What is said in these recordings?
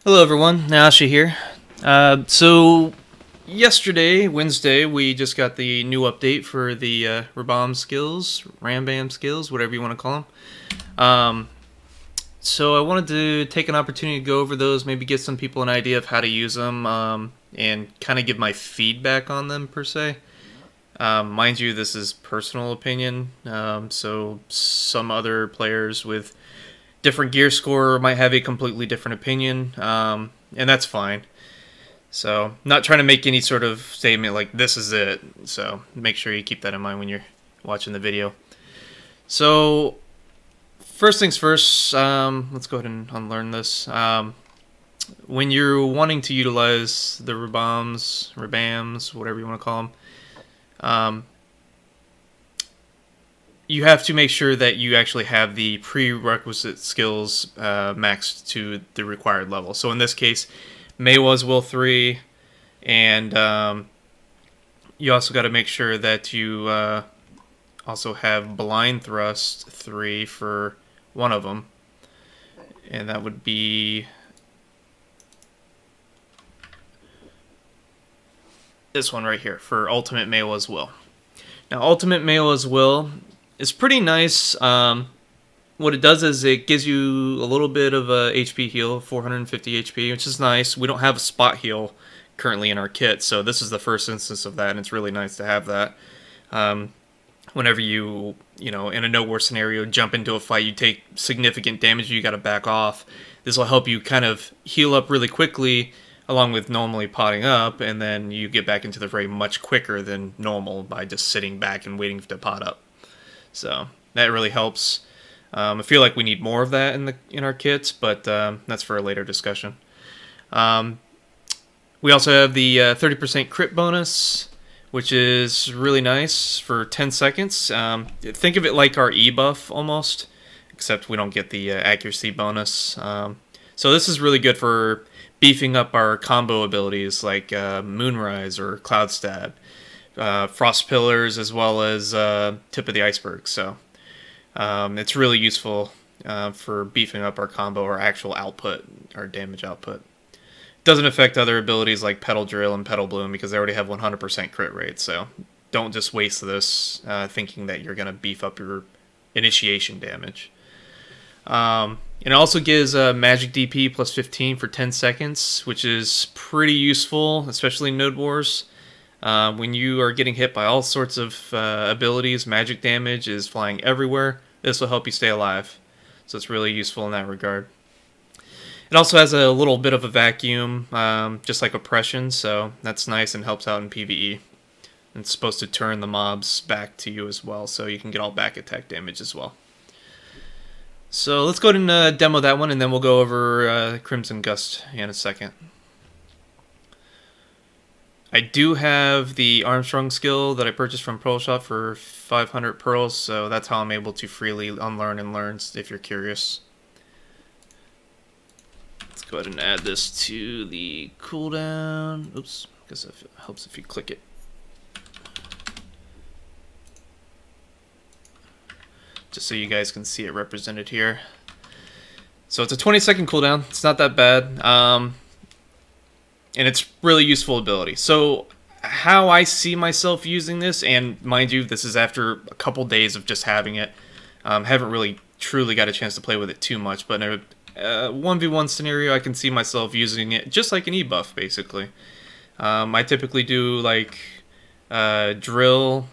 Hello everyone, Naasha here. So yesterday, Wednesday, we just got the new update for the Rabam skills, Rambam skills, whatever you want to call them. So I wanted to take an opportunity to go over those, maybe give some people an idea of how to use them, and kind of give my feedback on them per se. Mind you, this is personal opinion, so some other players with different gear score might have a completely different opinion, and that's fine. So, not trying to make any sort of statement like this is it. So, make sure you keep that in mind when you're watching the video. So, first things first, let's go ahead and unlearn this. When you're wanting to utilize the Rabams, whatever you want to call them, you have to make sure that you actually have the prerequisite skills maxed to the required level. So in this case, Maehwa's Will 3, and you also got to make sure that you also have Blind Thrust 3 for one of them. And that would be this one right here for Ultimate Maehwa's Will. Now, Ultimate Maehwa's Will is pretty nice. What it does is it gives you a little bit of a HP heal, 450 HP, which is nice. We don't have a spot heal currently in our kit, so this is the first instance of that, and it's really nice to have that. Whenever you know, in a no-war scenario, jump into a fight, you take significant damage, you got to back off. This will help you kind of heal up really quickly, along with normally potting up, and then you get back into the fray much quicker than normal by just sitting back and waiting to pot up. So that really helps. I feel like we need more of that in our kits, but that's for a later discussion. We also have the 30% crit bonus, which is really nice for 10 seconds. Think of it like our E buff almost, except we don't get the accuracy bonus. So this is really good for beefing up our combo abilities like Moonrise or Cloud Stab. Frost Pillars, as well as Tip of the Iceberg. So it's really useful for beefing up our combo, our actual output, our damage output. Doesn't affect other abilities like Petal Drill and Petal Bloom because they already have 100% crit rate. So don't just waste this thinking that you're going to beef up your initiation damage. It also gives Magic DP plus 15 for 10 seconds, which is pretty useful, especially in Node Wars. When you are getting hit by all sorts of abilities, magic damage is flying everywhere. This will help you stay alive. So it's really useful in that regard. It also has a little bit of a vacuum, just like Oppression, so that's nice and helps out in PvE. And it's supposed to turn the mobs back to you as well, so you can get all back attack damage as well. So let's go ahead and demo that one, and then we'll go over Crimson Gust in a second. I do have the Armstrong Skill that I purchased from Pearl Shop for 500 pearls, so that's how I'm able to freely unlearn and learn if you're curious. Let's go ahead and add this to the cooldown. Oops, I guess it helps if you click it. Just so you guys can see it represented here. So it's a 20-second cooldown. It's not that bad. And it's really useful ability. So how I see myself using this, and mind you, this is after a couple days of just having it. Haven't really truly got a chance to play with it too much, but in a 1v1 scenario, I can see myself using it just like an E-buff, basically. I typically do like drill,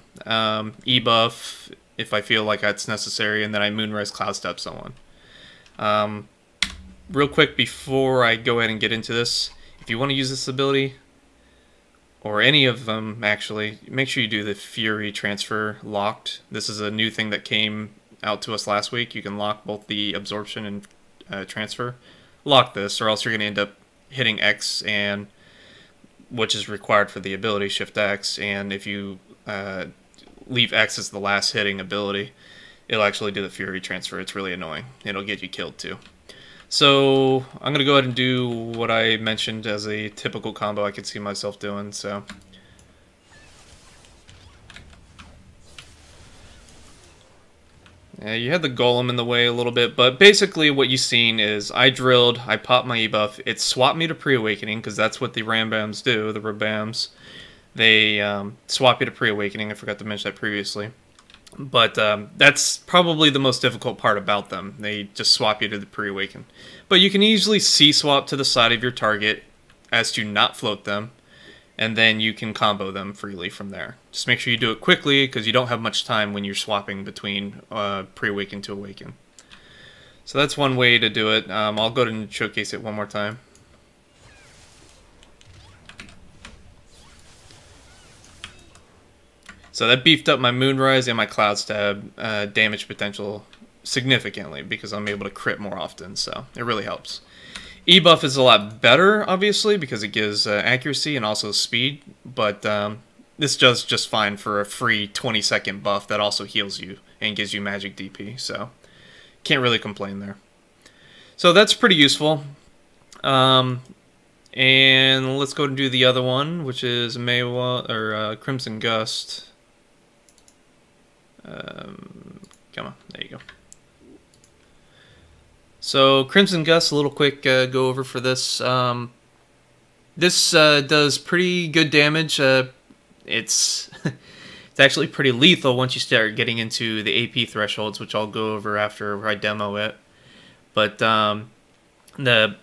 E-buff, if I feel like that's necessary, and then I Moonrise Cloud Step someone. Real quick before I go ahead and get into this, if you want to use this ability, or any of them actually, make sure you do the Fury transfer locked. This is a new thing that came out to us last week. You can lock both the absorption and transfer. Lock this, or else you're going to end up hitting X, and which is required for the ability, Shift X, and if you leave X as the last hitting ability, it'll actually do the Fury transfer. It's really annoying. It'll get you killed too. So I'm going to go ahead and do what I mentioned as a typical combo I could see myself doing. So You had the golem in the way a little bit, but basically what you've seen is I drilled, I popped my E-buff, it swapped me to pre-awakening, because that's what the Rambams do, the Rabams. They swap you to pre-awakening, I forgot to mention that previously. But that's probably the most difficult part about them. They just swap you to the pre-awaken. But you can easily C-swap to the side of your target as to not float them, and then you can combo them freely from there. Just make sure you do it quickly, because you don't have much time when you're swapping between pre-awaken to awaken. So that's one way to do it. I'll go ahead and showcase it one more time. So that beefed up my Moonrise and my Cloud Stab damage potential significantly, because I'm able to crit more often, so it really helps. E-buff is a lot better, obviously, because it gives accuracy and also speed, but this does just fine for a free 20-second buff that also heals you and gives you magic DP, so can't really complain there. So that's pretty useful. And let's go and do the other one, which is Maehwa, or Crimson Gust. Come on, there you go. So Crimson Gust, a little quick go over for this. This does pretty good damage. It's it's actually pretty lethal once you start getting into the AP thresholds, which I'll go over after I demo it. But the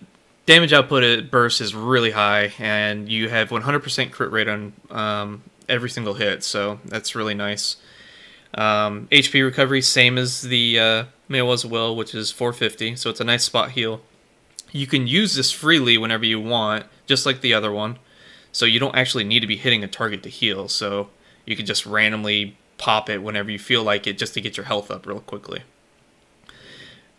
damage output at burst is really high, and you have 100% crit rate on every single hit, so that's really nice. HP recovery, same as the Maehwa's Will, which is 450, so it's a nice spot heal. You can use this freely whenever you want, just like the other one, so you don't actually need to be hitting a target to heal, so you can just randomly pop it whenever you feel like it, just to get your health up real quickly.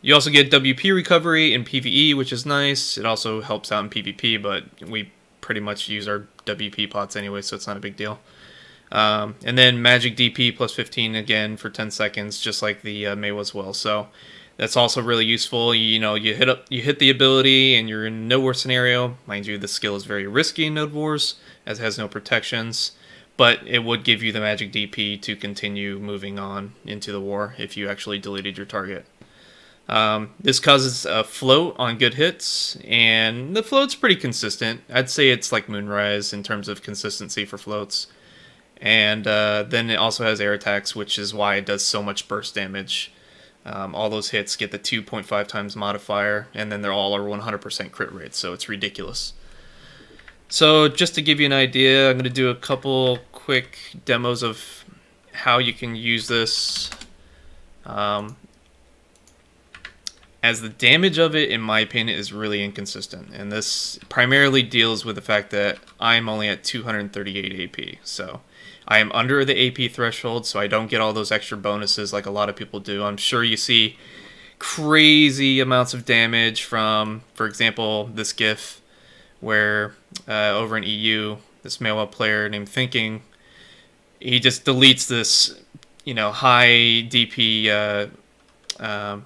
You also get WP recovery in PvE, which is nice. It also helps out in PvP, but we pretty much use our WP pots anyway, so it's not a big deal. And then magic DP plus 15 again for 10 seconds, just like the Maehwa's Will. So that's also really useful. You know, you hit the ability and you're in no war scenario. Mind you, the skill is very risky in Node Wars, as it has no protections, but it would give you the magic DP to continue moving on into the war if you actually deleted your target. This causes a float on good hits, and the float's pretty consistent. I'd say it's like Moonrise in terms of consistency for floats. And then it also has air attacks, which is why it does so much burst damage. All those hits get the 2.5 times modifier, and then they're all are 100% crit rate, so it's ridiculous. So just to give you an idea, I'm going to do a couple quick demos of how you can use this. As the damage of it, in my opinion, is really inconsistent. And this primarily deals with the fact that I'm only at 238 AP, so I am under the AP threshold, so I don't get all those extra bonuses like a lot of people do. I'm sure you see crazy amounts of damage from, for example, this GIF, where over in EU, this Maehwa player named Thinking, he just deletes this, you know, high DP,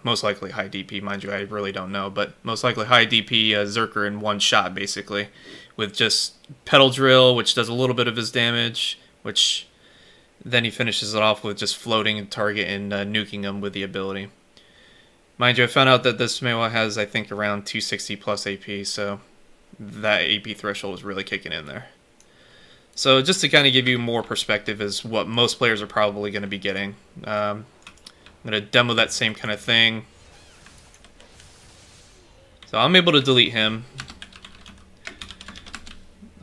most likely high DP, mind you, I really don't know, but most likely high DP Zerker in one shot, basically, with just Petal Drill, which does a little bit of his damage, which then he finishes it off with just floating a target and nuking him with the ability. Mind you, I found out that this Maehwa has, I think, around 260 plus AP, so that AP threshold is really kicking in there. So just to kind of give you more perspective is what most players are probably going to be getting. I'm going to demo that same kind of thing. So I'm able to delete him.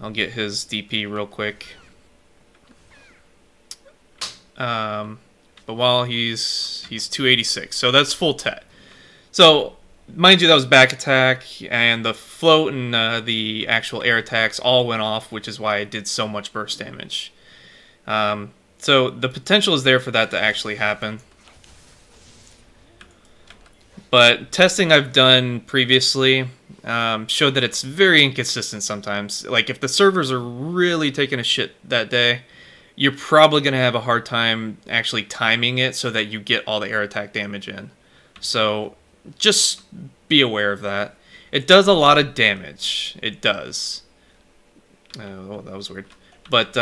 I'll get his DP real quick. But while he's 286, so that's full tet. So mind you, that was back attack, and the float and the actual air attacks all went off, which is why it did so much burst damage. So the potential is there for that to actually happen. But testing I've done previously showed that it's very inconsistent sometimes. Like if the servers are really taking a shit that day, you're probably going to have a hard time actually timing it so that you get all the air attack damage in. So just be aware of that. It does a lot of damage. It does. Oh, that was weird. But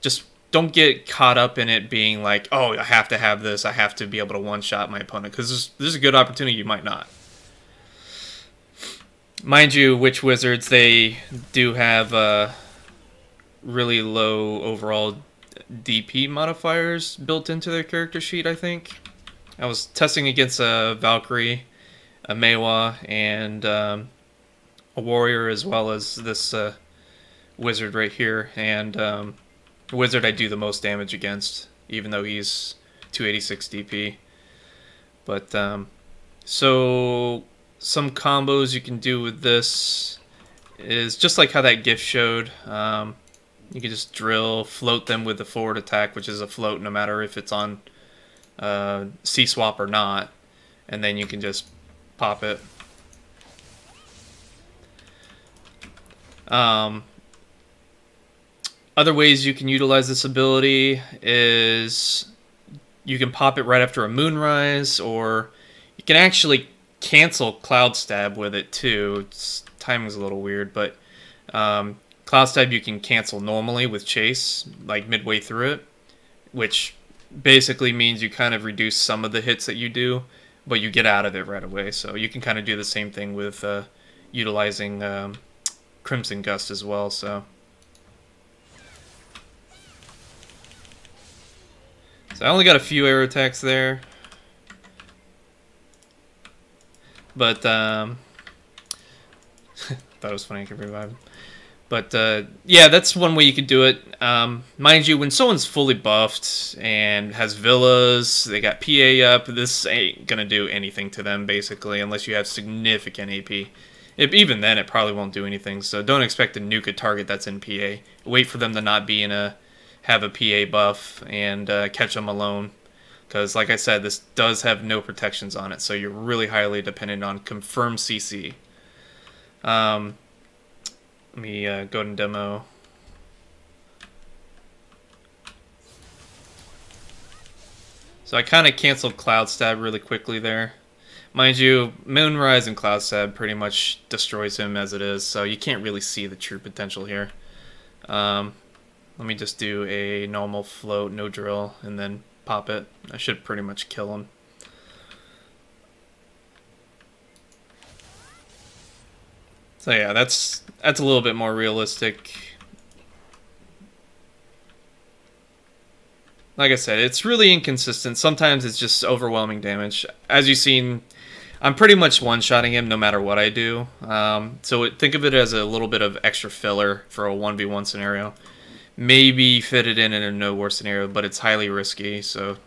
just don't get caught up in it being like, oh, I have to have this. I have to be able to one-shot my opponent, because there's a good opportunity you might not. Mind you, Witch Wizards, they do have really low overall DP modifiers built into their character sheet, I think. I was testing against a Valkyrie, a Maehwa, and a Warrior, as well as this Wizard right here, and the Wizard I do the most damage against, even though he's 286 DP. But so some combos you can do with this is just like how that gift showed. You can just drill, float them with the forward attack, which is a float no matter if it's on C-swap or not, and then you can just pop it. Other ways you can utilize this ability is you can pop it right after a Moonrise, or you can actually cancel Cloud Stab with it too. Timing's a little weird, but Cloud Stab you can cancel normally with Chase, like midway through it, which basically means you kind of reduce some of the hits that you do, but you get out of it right away. So you can kind of do the same thing with utilizing Crimson Gust as well. So I only got a few air attacks there, but thought it was funny I could revive him. But yeah, that's one way you could do it. Mind you, when someone's fully buffed and has villas, they got PA up, this ain't gonna do anything to them basically, unless you have significant AP. Even then, it probably won't do anything. So don't expect to nuke a target that's in PA. Wait for them to not be in have a PA buff and catch them alone. Because like I said, this does have no protections on it, so you're really highly dependent on confirmed CC. Let me go and demo. So I kind of canceled Cloud Stab really quickly there. Mind you, Moonrise and Cloud Stab pretty much destroys him as it is, so you can't really see the true potential here. Let me just do a normal float, no drill, and then pop it. I should pretty much kill him. So yeah, that's a little bit more realistic. Like I said, it's really inconsistent. Sometimes it's just overwhelming damage. As you've seen, I'm pretty much one-shotting him no matter what I do. So think of it as a little bit of extra filler for a 1v1 scenario. Maybe fit it in a no-war scenario, but it's highly risky. So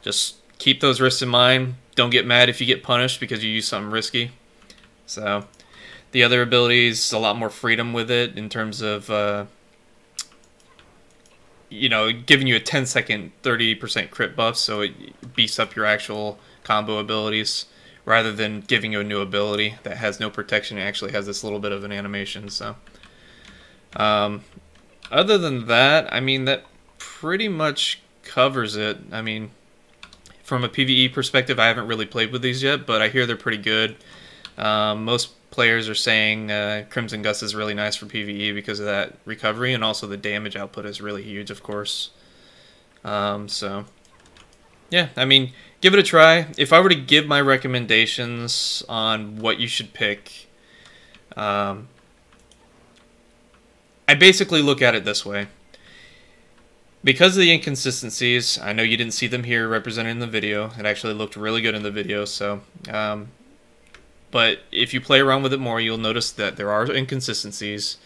just keep those risks in mind. Don't get mad if you get punished because you use something risky. So the other abilities, a lot more freedom with it in terms of, you know, giving you a 10-second 30% crit buff, so it beefs up your actual combo abilities, rather than giving you a new ability that has no protection. It actually has this little bit of an animation. So other than that, I mean, that pretty much covers it. I mean, from a PvE perspective, I haven't really played with these yet, but I hear they're pretty good. Most players are saying Crimson Gust is really nice for PvE because of that recovery, and also the damage output is really huge, of course. So yeah, I mean, give it a try. If I were to give my recommendations on what you should pick, I basically look at it this way. Because of the inconsistencies, I know you didn't see them here represented in the video. It actually looked really good in the video, so but if you play around with it more, you'll notice that there are inconsistencies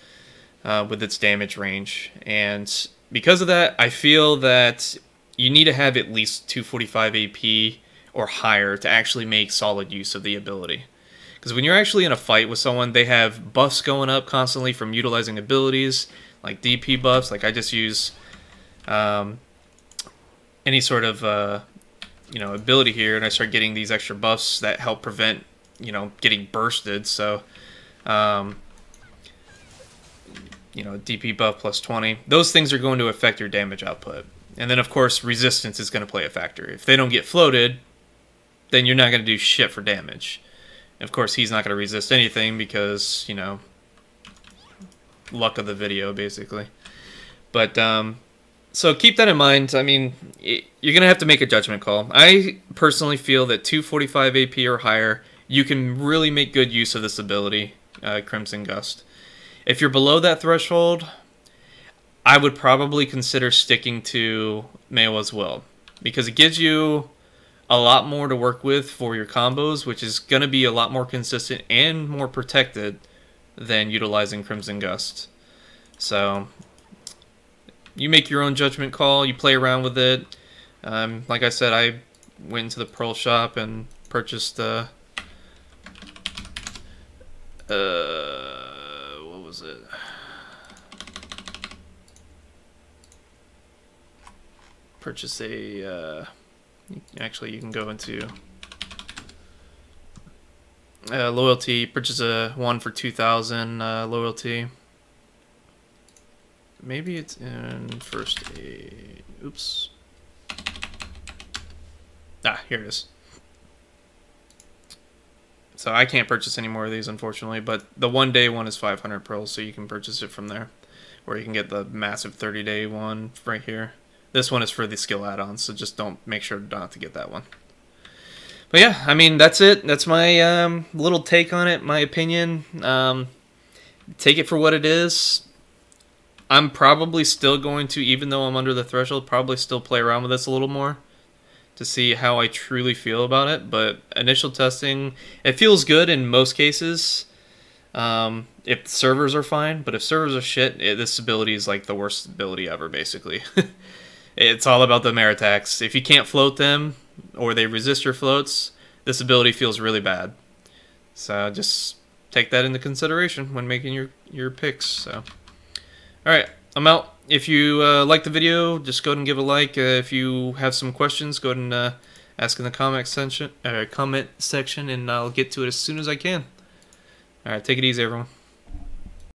with its damage range. And because of that, I feel that you need to have at least 245 AP or higher to actually make solid use of the ability. Because when you're actually in a fight with someone, they have buffs going up constantly from utilizing abilities, like DP buffs. Like I just use any sort of you know, ability here, and I start getting these extra buffs that help prevent, you know, getting bursted. So you know, DP buff plus 20, those things are going to affect your damage output. And then of course resistance is going to play a factor. If they don't get floated, then you're not going to do shit for damage. Of course he's not going to resist anything because, you know, luck of the video basically. But So keep that in mind. I mean, you're going to have to make a judgment call. I personally feel that 245 AP or higher, you can really make good use of this ability, Crimson Gust. If you're below that threshold, I would probably consider sticking to Maehwa's Will, because it gives you a lot more to work with for your combos, which is going to be a lot more consistent and more protected than utilizing Crimson Gust. So you make your own judgment call, you play around with it. Like I said, I went into the Pearl shop and purchased what was it? Purchase a actually, you can go into loyalty, purchase a one for 2,000 loyalty. Maybe it's in first aid. Oops. Ah, here it is. So I can't purchase any more of these, unfortunately, but the one-day one is 500 pearls, so you can purchase it from there. Or you can get the massive 30-day one right here. This one is for the skill add-ons, so just make sure not to get that one. But yeah, I mean, that's it. That's my little take on it, my opinion. Take it for what it is. I'm probably still going to, even though I'm under the threshold, probably still play around with this a little more to see how I truly feel about it. But initial testing, it feels good in most cases. If servers are fine, but if servers are shit, this ability is like the worst ability ever, basically. It's all about the merit attacks. If you can't float them, or they resist your floats, this ability feels really bad. So just take that into consideration when making your picks. So, alright, I'm out. If you like the video, just go ahead and give a like. If you have some questions, go ahead and ask in the comment section, and I'll get to it as soon as I can. Alright, take it easy, everyone.